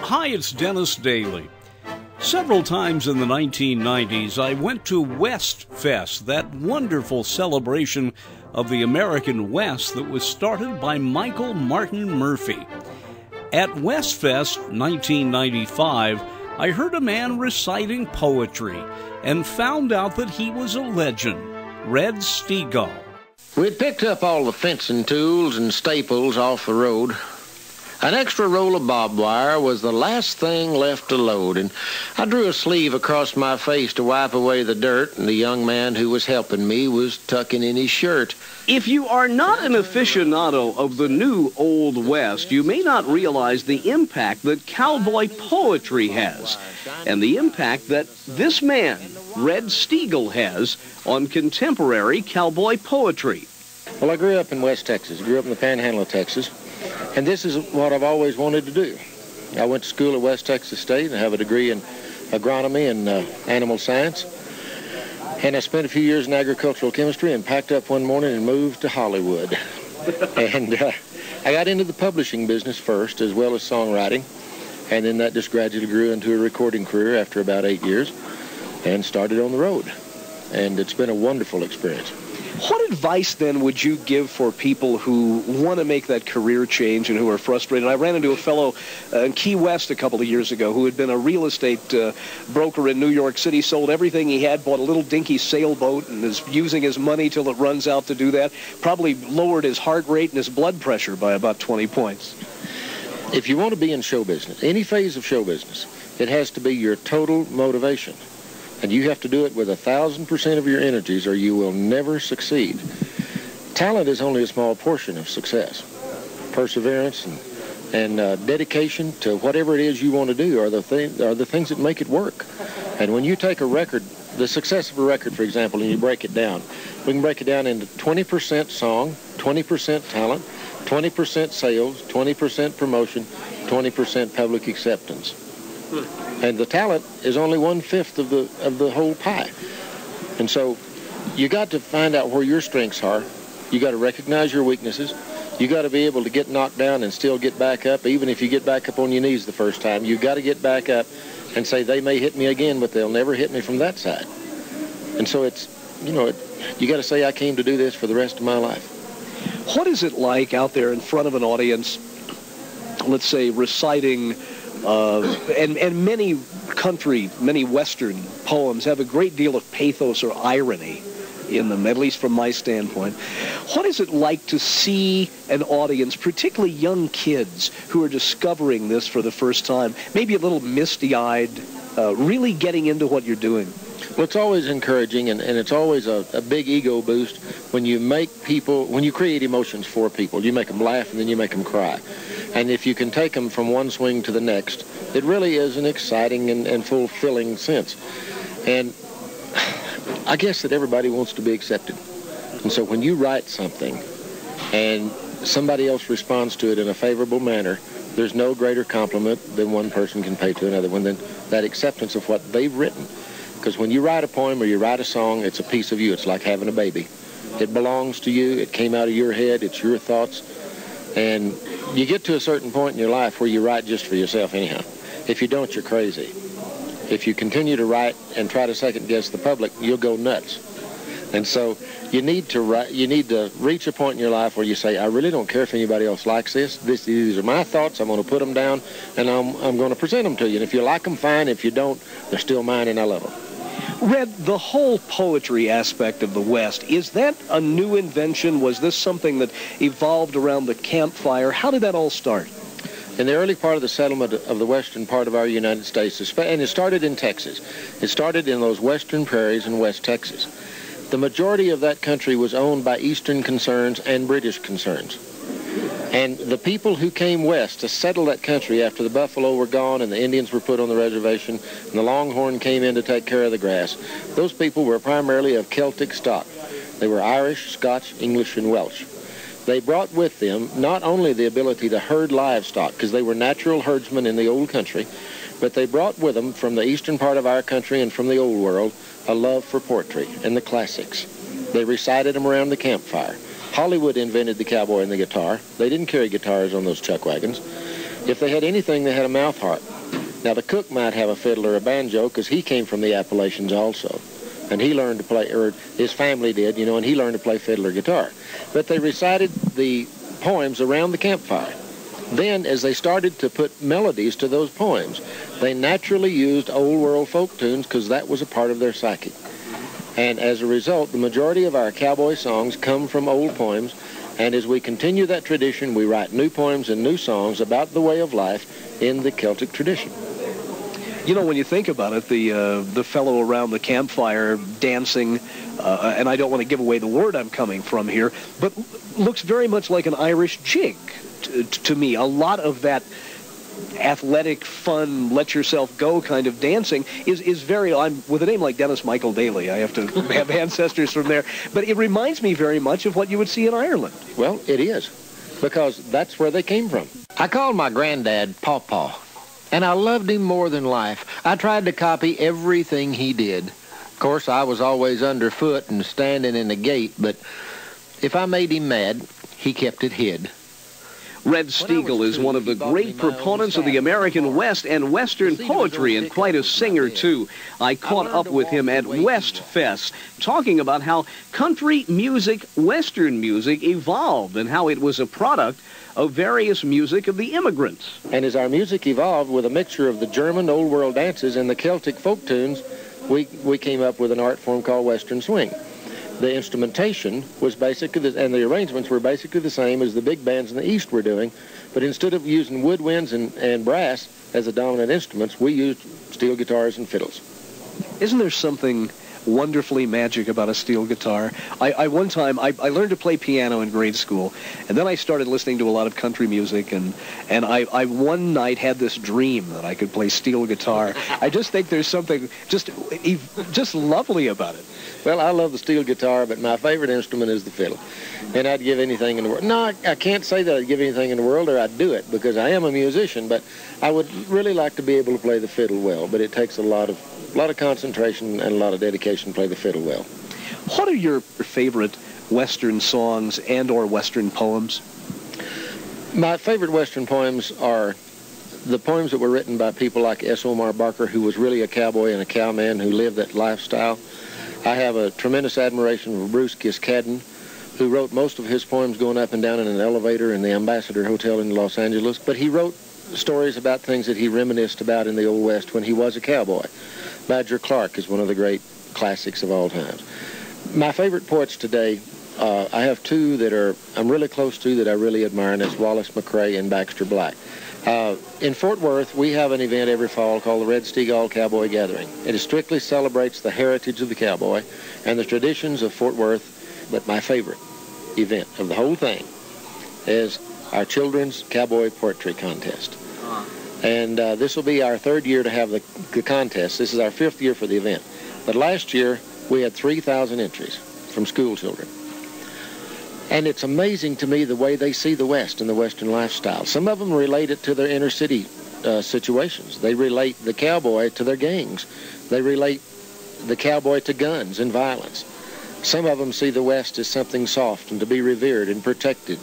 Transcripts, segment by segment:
Hi, it's Dennis Daly. Several times in the 1990s, I went to WestFest, that wonderful celebration of the American West that was started by Michael Martin Murphey. At WestFest 1995, I heard a man reciting poetry and found out that he was a legend, Red STEAGALL. We'd picked up all the fencing tools and staples off the road. An extra roll of barbed wire was the last thing left to load, and I drew a sleeve across my face to wipe away the dirt, and the young man who was helping me was tucking in his shirt. If you are not an aficionado of the new Old West, you may not realize the impact that cowboy poetry has, and the impact that this man, Red STEAGALL, has on contemporary cowboy poetry. Well, I grew up in West Texas, grew up in the Panhandle of Texas, and this is what I've always wanted to do. I went to school at West Texas State and have a degree in agronomy and animal science. And I spent a few years in agricultural chemistry and packed up one morning and moved to Hollywood. And I got into the publishing business first, as well as songwriting. And then that just gradually grew into a recording career after about 8 years and started on the road. And it's been a wonderful experience. What advice, then, would you give for people who want to make that career change and who are frustrated? I ran into a fellow in Key West a couple of years ago who had been a real estate broker in New York City, sold everything he had, bought a little dinky sailboat, and is using his money till it runs out to do that. Probably lowered his heart rate and his blood pressure by about 20 points. If you want to be in show business, any phase of show business, it has to be your total motivation. And you have to do it with 1,000% of your energies or you will never succeed. Talent is only a small portion of success. Perseverance and dedication to whatever it is you want to do are the things that make it work. And when you take a record, the success of a record, for example, and you break it down, we can break it down into 20% song, 20% talent, 20% sales, 20% promotion, 20% public acceptance. And the talent is only 1/5 of the whole pie. And so you got to find out where your strengths are. You got to recognize your weaknesses. You got to be able to get knocked down and still get back up. Even if you get back up on your knees the first time, you got to get back up and say, they may hit me again, but they'll never hit me from that side. And so it's, you got to say, I came to do this for the rest of my life. What is it like out there in front of an audience, let's say, reciting and many Western poems have a great deal of pathos or irony in them, at least from my standpoint. What is it like to see an audience, particularly young kids who are discovering this for the first time, maybe a little misty-eyed, really getting into what you're doing? Well, it's always encouraging, and it's always a big ego boost when you when you create emotions for people. You make them laugh and then you make them cry. And if you can take them from one swing to the next, it really is an exciting and fulfilling sense. And I guess that everybody wants to be accepted. And so when you write something and somebody else responds to it in a favorable manner, there's no greater compliment than one person can pay to another one than that acceptance of what they've written. Because when you write a poem or you write a song, it's a piece of you. It's like having a baby. It belongs to you. It came out of your head. It's your thoughts. And you get to a certain point in your life where you write just for yourself anyhow. If you don't, you're crazy. If you continue to write and try to second-guess the public, you'll go nuts. And so you need to write. You need to reach a point in your life where you say, I really don't care if anybody else likes this. These are my thoughts. I'm going to put them down, and I'm going to present them to you. And if you like them, fine. If you don't, they're still mine, and I love them. Red, the whole poetry aspect of the West, is that a new invention? Was this something that evolved around the campfire? How did that all start? In the early part of the settlement of the western part of our United States, and it started in Texas. It started in those western prairies in West Texas. The majority of that country was owned by Eastern concerns and British concerns. And the people who came west to settle that country after the buffalo were gone and the Indians were put on the reservation and the longhorn came in to take care of the grass, those people were primarily of Celtic stock. They were Irish, Scotch, English, and Welsh. They brought with them not only the ability to herd livestock, because they were natural herdsmen in the old country, but they brought with them from the eastern part of our country and from the old world a love for poetry and the classics. They recited them around the campfire. Hollywood invented the cowboy and the guitar. They didn't carry guitars on those chuck wagons. If they had anything, they had a mouth harp. Now, the cook might have a fiddle or a banjo because he came from the Appalachians also. And he learned to play, or his family did, and he learned to play fiddle or guitar. But they recited the poems around the campfire. Then, as they started to put melodies to those poems, they naturally used old world folk tunes because that was a part of their psyche. And as a result, the majority of our cowboy songs come from old poems. And as we continue that tradition, we write new poems and new songs about the way of life in the Celtic tradition. When you think about it, the fellow around the campfire dancing, and I don't want to give away the word I'm coming from here, but looks very much like an Irish jig to me. A lot of that athletic, fun, let yourself go kind of dancing is very, with a name like Dennis Michael Daly, I have to have ancestors from there, but it reminds me very much of what you would see in Ireland. Well, it is, because that's where they came from. I called my granddad Pawpaw, and I loved him more than life. I tried to copy everything he did. Of course, I was always underfoot and standing in the gate, but if I made him mad, he kept it hid. Red Steagall is one of the great proponents of the American West and Western poetry, and quite a singer, too. I caught up with him at WestFest, talking about how country music, Western music, evolved and how it was a product of various music of the immigrants. And as our music evolved with a mixture of the German Old World dances and the Celtic folk tunes, we came up with an art form called Western Swing. The instrumentation was basically, and the arrangements were basically the same as the big bands in the East were doing, but instead of using woodwinds and brass as the dominant instruments, we used steel guitars and fiddles. Isn't there something wonderfully magic about a steel guitar? One time I learned to play piano in grade school, and then I started listening to a lot of country music, and I one night had this dream that I could play steel guitar. I just think there's something just lovely about it. Well, I love the steel guitar, but my favorite instrument is the fiddle. And I'd give anything in the world. No, I can't say that I'd give anything in the world or I'd do it, because I am a musician, but I would really like to be able to play the fiddle well, but it takes a lot of concentration and a lot of dedication to play the fiddle well. What are your favorite Western songs and or Western poems? My favorite Western poems are the poems that were written by people like S. Omar Barker, who was really a cowboy and a cowman who lived that lifestyle. I have a tremendous admiration for Bruce Kiskadden, who wrote most of his poems going up and down in an elevator in the Ambassador Hotel in Los Angeles. But he wrote stories about things that he reminisced about in the Old West when he was a cowboy. Badger Clark is one of the great classics of all times. My favorite poets today, I have two that I'm really close to that I really admire, and that's Wallace McCrae and Baxter Black. In Fort Worth, we have an event every fall called the Red Steagall Cowboy Gathering. It strictly celebrates the heritage of the cowboy and the traditions of Fort Worth, but my favorite event of the whole thing is our children's cowboy poetry contest. And this will be our third year to have the contest. This is our fifth year for the event. But last year, we had 3,000 entries from school children. And it's amazing to me the way they see the West and the Western lifestyle. Some of them relate it to their inner city situations. They relate the cowboy to their gangs. They relate the cowboy to guns and violence. Some of them see the West as something soft and to be revered and protected.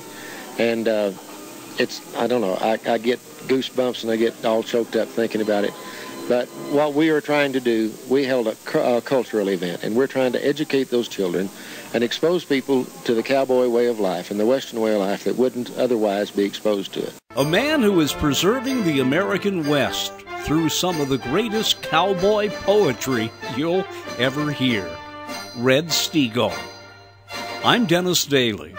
And I don't know, I get goosebumps and I get all choked up thinking about it. But what we are trying to do, we held a cultural event, and we're trying to educate those children and expose people to the cowboy way of life and the Western way of life that wouldn't otherwise be exposed to it. A man who is preserving the American West through some of the greatest cowboy poetry you'll ever hear. Red Steagall. I'm Dennis Daly.